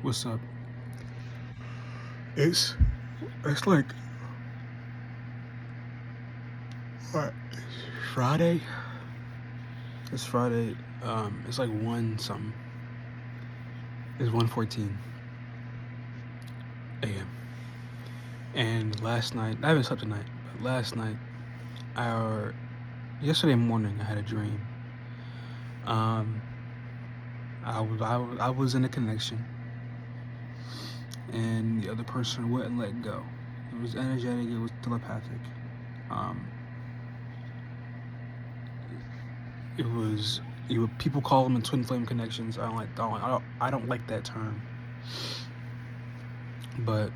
What's up? It's it's like what? Friday. It's Friday. It's like one something. It's 1:14 a.m. And last night, I haven't slept tonight, but last night, or yesterday morning, I had a dream. Um, I was in a connection, and the other person wouldn't let go. It was energetic. It was telepathic. Um, it was. People call them in twin flame connections. I don't like that term. But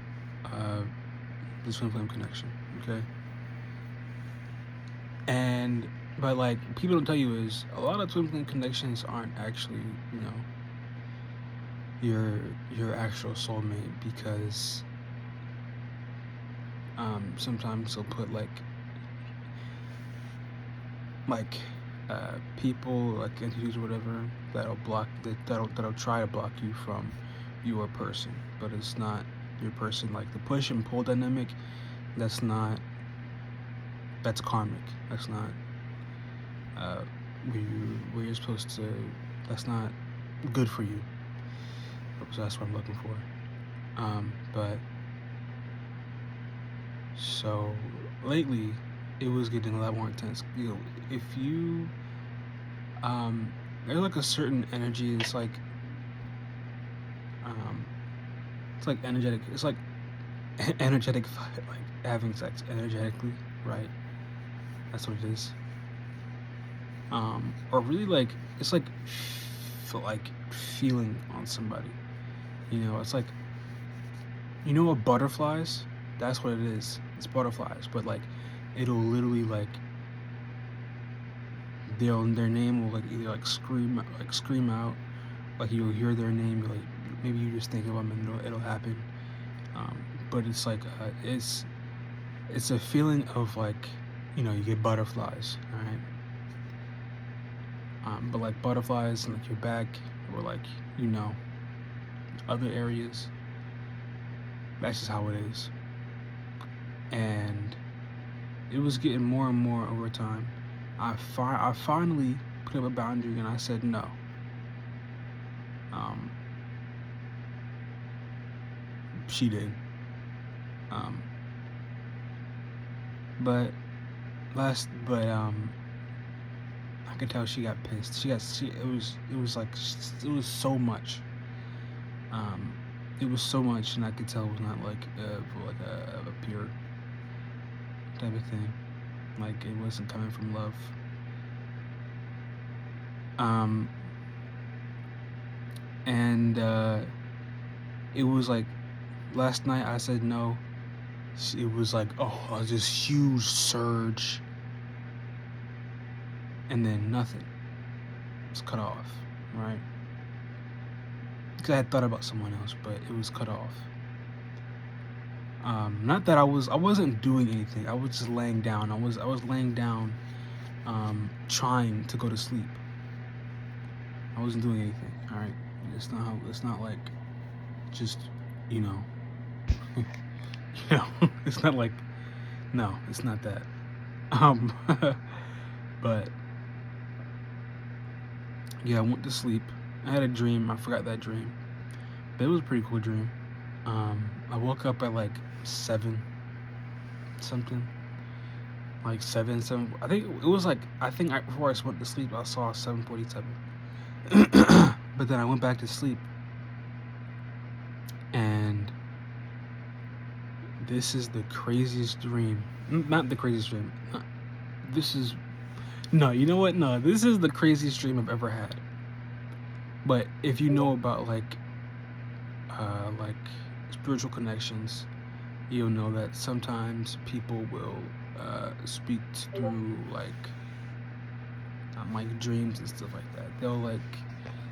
the twin flame connection, okay. And but like people don't tell you is a lot of twin flame connections aren't actually your actual soulmate because sometimes they'll put like people like entities or whatever that'll try to block you from your person, but it's not your person. Like the push and pull dynamic, that's karmic. That's not where you're supposed to. That's not good for you. So that's what I'm looking for. But so lately, it was getting a lot more intense. If you there's like a certain energy. It's like energetic. It's like energetic, like having sex energetically, right? That's what it is. Or really like it's like feeling on somebody. It's like what butterflies. That's what it is. It's butterflies, but like it'll literally like their name will like either like scream out, like you'll hear their name, like maybe you just think of them and it'll happen. But it's like it's a feeling of like you get butterflies, all right. But like butterflies in like your back or like other areas. That's just how it is. And it was getting more and more over time. I finally put up a boundary and I said no. She did. But I could tell she got pissed. It was so much. It was so much, and I could tell it was not like a pure type of thing. Like it wasn't coming from love. And it was like last night I said no. It was like this huge surge, and then nothing. It was cut off, right? Because I had thought about someone else, but it was cut off. Not that I wasn't doing anything. I was just laying down. I was laying down, trying to go to sleep. I wasn't doing anything. All right, it's not like just it's not like no, it's not that. But yeah, I went to sleep. I had a dream. I forgot that dream, but it was a pretty cool dream. I woke up at like 7 something, like 7. I think it was like before I went to sleep, I saw 7:47. But then I went back to sleep, and this is the craziest dream. Not the craziest dream. This is no. You know what? No, this is the craziest dream I've ever had. But if you know about like spiritual connections, you'll know that sometimes people will speak through like dreams and stuff like that. They'll like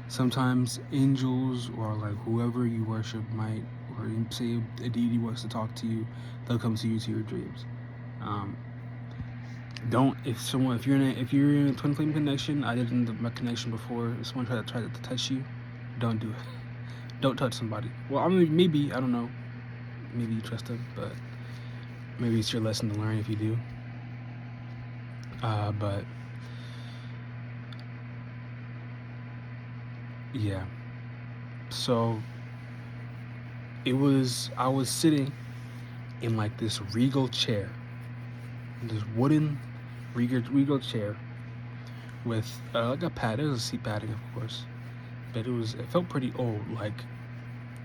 sometimes angels or like whoever you worship might, or say a deity wants to talk to you, they'll come to you to your dreams. If you're in a twin flame connection, I did in my connection before. If someone tried to touch you, don't do it. don't touch somebody. Well, I mean, maybe, I don't know. Maybe you trust them, but maybe it's your lesson to learn if you do. But yeah. So I was sitting in like this regal chair, this wooden regal chair with like a pad. It was a seat padding, of course, but it felt pretty old. Like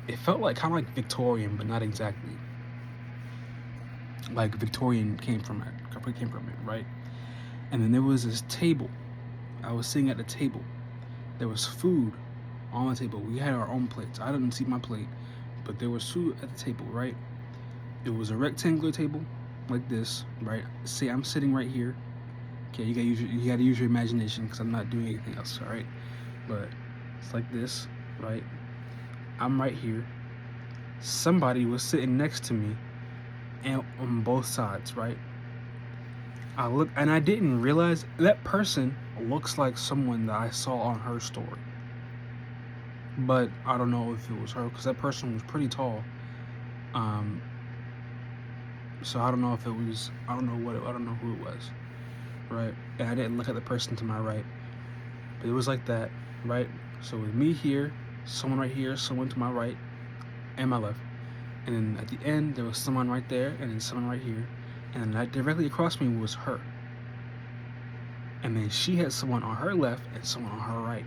it felt like kind of like Victorian, but not exactly. Like Victorian came from it, right? And then there was this table. I was sitting at the table. There was food on the table. We had our own plates. I didn't see my plate, but there was food at the table, right? It was a rectangular table, like this, right? Say I'm sitting right here. Okay, you gotta use your imagination because I'm not doing anything else, all right? But it's like this, right? I'm right here. Somebody was sitting next to me, and on both sides, right? I look, and I didn't realize that person looks like someone that I saw on her story. But I don't know if it was her because that person was pretty tall. So I don't know if it was. I don't know who it was, right? And I didn't look at the person to my right, but it was like that, right? So with me here, someone right here, someone to my right, and my left, and then at the end there was someone right there, and then someone right here, and then directly across me was her, and then she had someone on her left and someone on her right,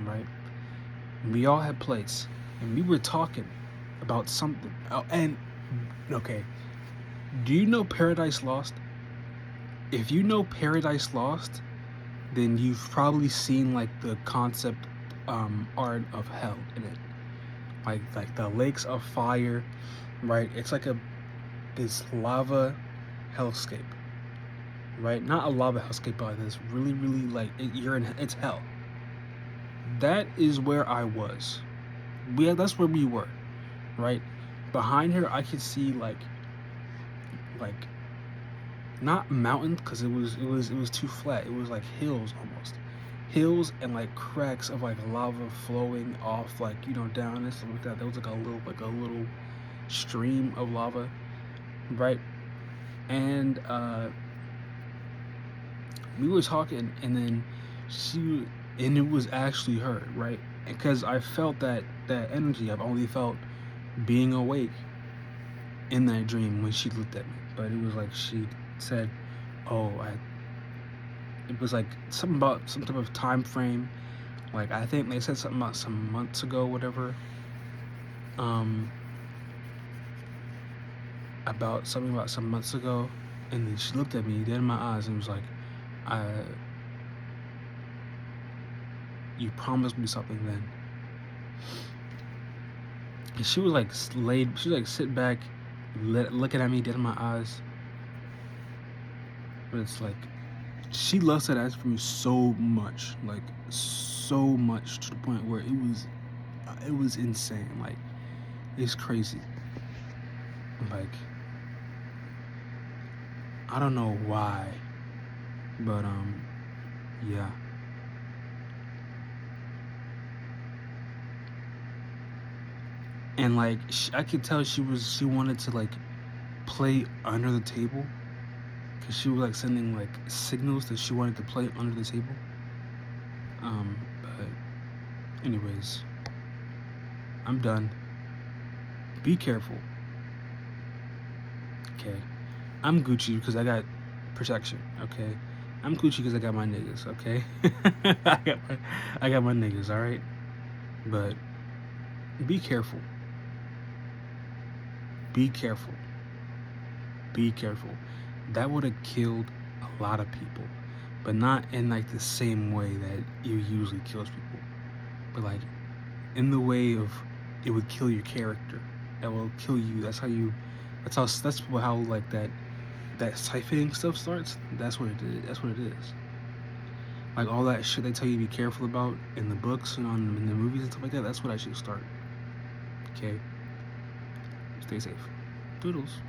right? And we all had plates, and we were talking about something. Oh, and okay, do you know Paradise Lost? If you know Paradise Lost, then you've probably seen like the concept art of hell in it, like the lakes of fire, right? It's like this lava hellscape, right? Not a lava hellscape, but this really like it's hell. That is where I was. That's where we were, right? Behind her, I could see like not mountains because it was too flat. It was like hills almost, hills and like cracks of like lava flowing off like down and stuff like that. There was like a little stream of lava, right? And we were talking, and then and it was actually her, right? Because I felt that energy. I've only felt being awake in that dream when she looked at me, but it was like she said, it was like something about some type of time frame. Like I think they said something about some months ago, whatever. About some months ago, and then she looked at me dead in my eyes and was like, you promised me something then. And she was like sit back, looking at me dead in my eyes. But it's like, she loves that ass for me so much, like so much to the point where it was insane. Like it's crazy. Like I don't know why, but yeah. And like I could tell she wanted to like play under the table, because she was like sending like signals that she wanted to play under the table. But anyways, I'm done. Be careful. Okay, I'm Gucci because I got protection. Okay, I'm Gucci because I got my niggas. Okay, I got my niggas. All right, but be careful. Be careful. Be careful. That would have killed a lot of people, but not in like the same way that it usually kills people, but like in the way of it would kill your character. That will kill you. That's how like that siphoning stuff starts. That's what it is. That's what it is. Like all that shit they tell you to be careful about in the books and in the movies and stuff like that. That's what I should start. Okay. Stay safe. Doodles.